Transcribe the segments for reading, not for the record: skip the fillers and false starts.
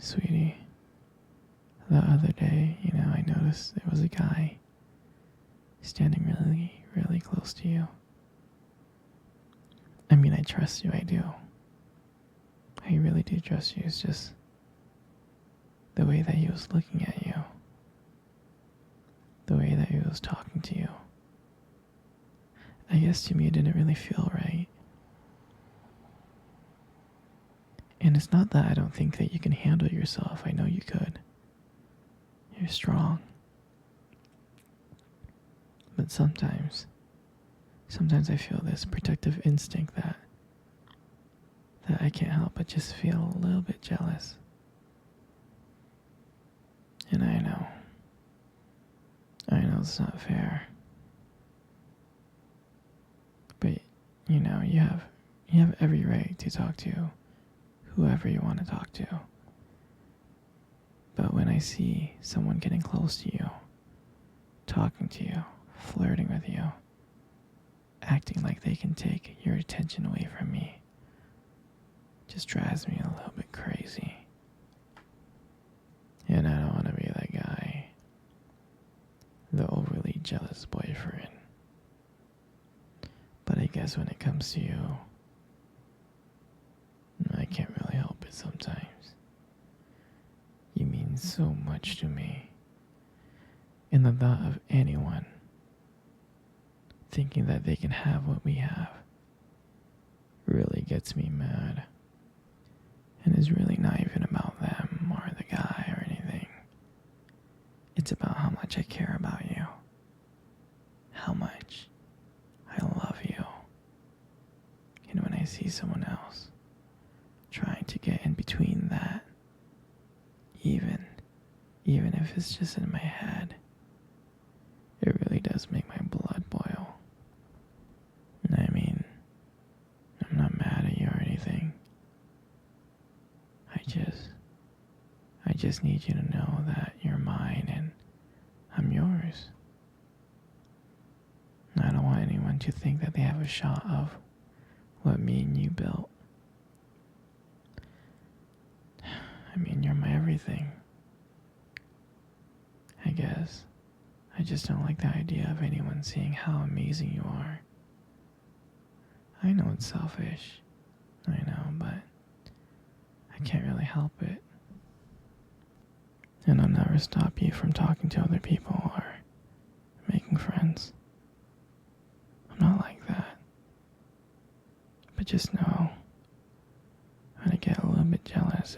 Sweetie, the other day, I noticed there was a guy standing really, really close to you. I mean, I trust you, I do. I really do trust you. It's just the way that he was looking at you, the way that he was talking to you. I guess to me it didn't really feel right. And it's not that I don't think that you can handle yourself. I know you could. You're strong. But sometimes I feel this protective instinct that I can't help but just feel a little bit jealous. And I know it's not fair. But you have every right to talk to whoever you want to talk to. But when I see someone getting close to you, talking to you, flirting with you, acting like they can take your attention away from me, just drives me a little bit crazy. And I don't want to be that guy, the overly jealous boyfriend. But I guess when it comes to you, I can't really help it sometimes. You mean so much to me. And the thought of anyone thinking that they can have what we have really gets me mad. And it's really not even about them or the guy or anything. It's about how much I care about you. How much I love you. And when I see someone else trying to get in between that, even if it's just in my head, it really does make my blood boil. And I mean, I'm not mad at you or anything. I just need you to know that you're mine and I'm yours. And I don't want anyone to think that they have a shot of what me and you built. I mean, you're my everything. I guess. I just don't like the idea of anyone seeing how amazing you are. I know it's selfish. I know, but I can't really help it. And I'll never stop you from talking to other people or making friends. I'm not like that. But just know, when I get a little bit jealous,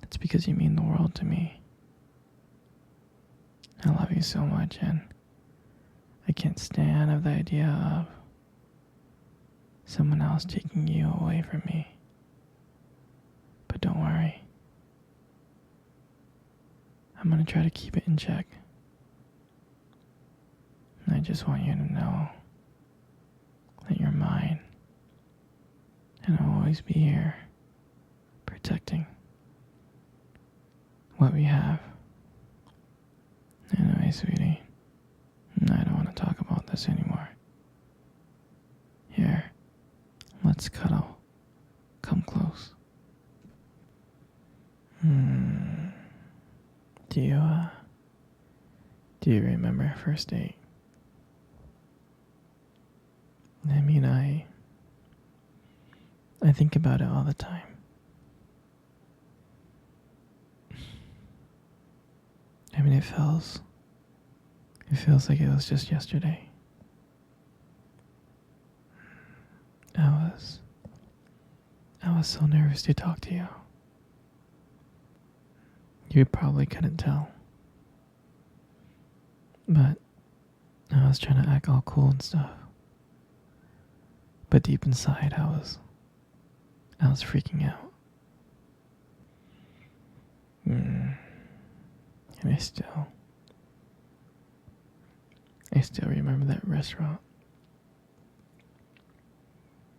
it's because you mean the world to me. I love you so much, and I can't stand of the idea of someone else taking you away from me. But don't worry. I'm gonna try to keep it in check. And I just want you to know that you're mine. And I'll always be here, protecting what we have. Anyway, sweetie, I don't want to talk about this anymore. Here, let's cuddle. Come close. Do you remember our first date? I mean, I think about it all the time. I mean, it feels like it was just yesterday. I was so nervous to talk to you. You probably couldn't tell. But I was trying to act all cool and stuff. But deep inside, I was freaking out. And I still remember that restaurant.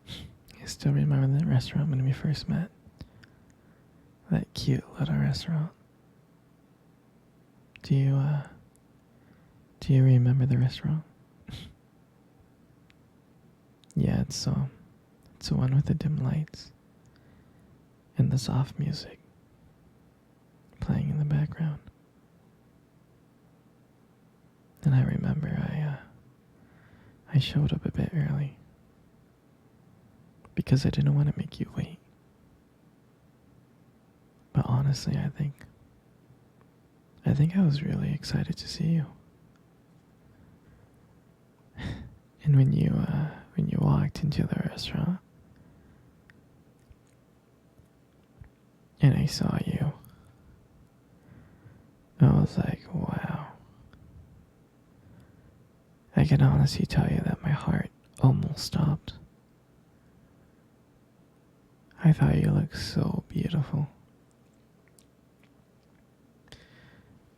I still remember that restaurant when we first met. That cute little restaurant. Do you remember the restaurant? Yeah, it's the one with the dim lights. and the soft music playing in the background. And I remember I showed up a bit early because I didn't want to make you wait. But honestly, I think I was really excited to see you. And when you walked into the restaurant and I saw you, I was like, wow. I can honestly tell you that my heart almost stopped. I thought you looked so beautiful.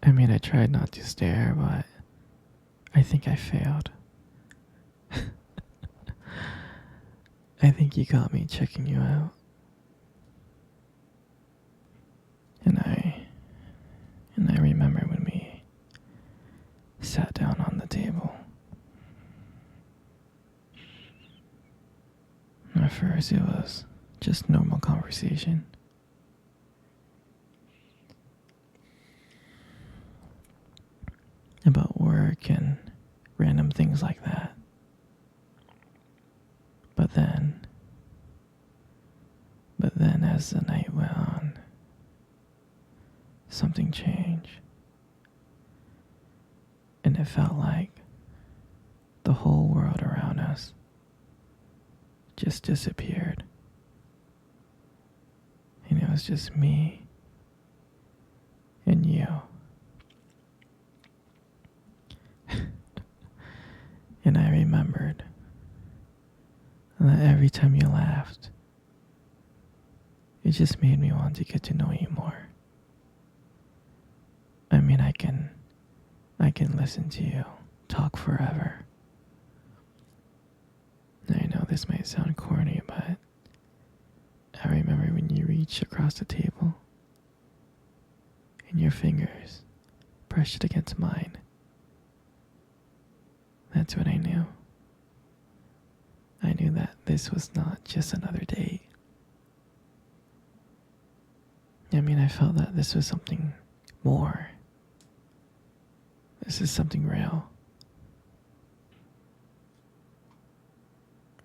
I mean, I tried not to stare, but I think I failed. I think you got me checking you out. And I remember when we sat down on the table. At first it was just normal conversation. About work and random things like that. But then as the night went on, something changed. And it felt like the whole world around us just disappeared. And it was just me and you. And I remembered that every time you laughed, it just made me want to get to know you more. I mean, I can listen to you talk forever. I know this might sound corny, but I remember when you reached across the table and your fingers brushed against mine. That's when I knew. I knew that this was not just another date. I mean, I felt that this was something more. This is something real.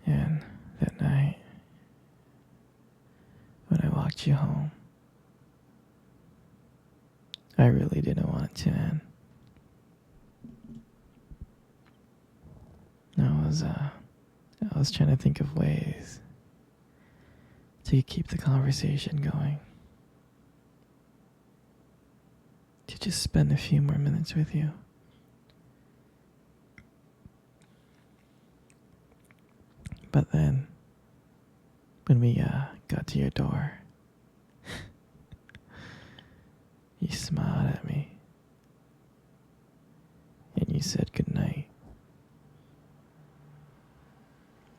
And that night, when I walked you home, I really didn't want it to end. I was trying to think of ways to keep the conversation going. To just spend a few more minutes with you. But then, when we got to your door, you smiled at me. And you said goodnight.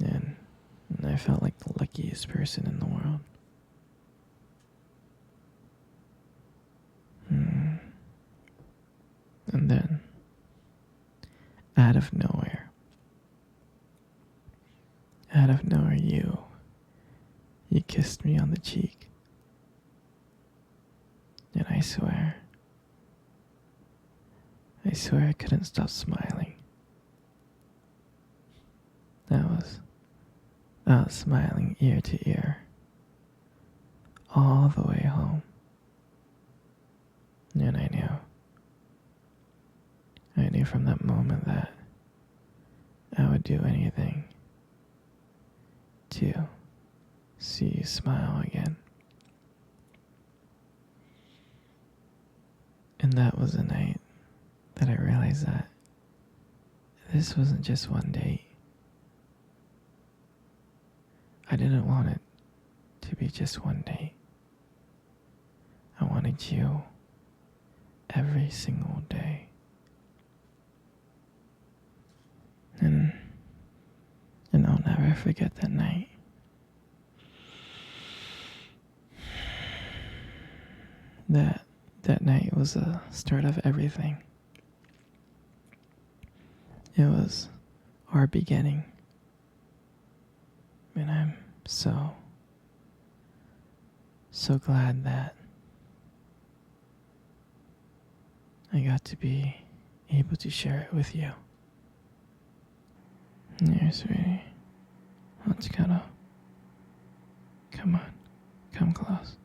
And I felt like the luckiest person in the world. And then, out of nowhere, you kissed me on the cheek. And I swear I couldn't stop smiling. I was smiling ear to ear, all the way home. And I knew from that moment that I would do anything to see you smile again. And that was the night that I realized that this wasn't just one date. I didn't want it to be just one date. I wanted you every single day. And I'll never forget that night. That night was the start of everything. It was our beginning. And I'm so So glad that I got to be able to share it with you. Here, sweetie. Let's cuddle. Come on. Come close.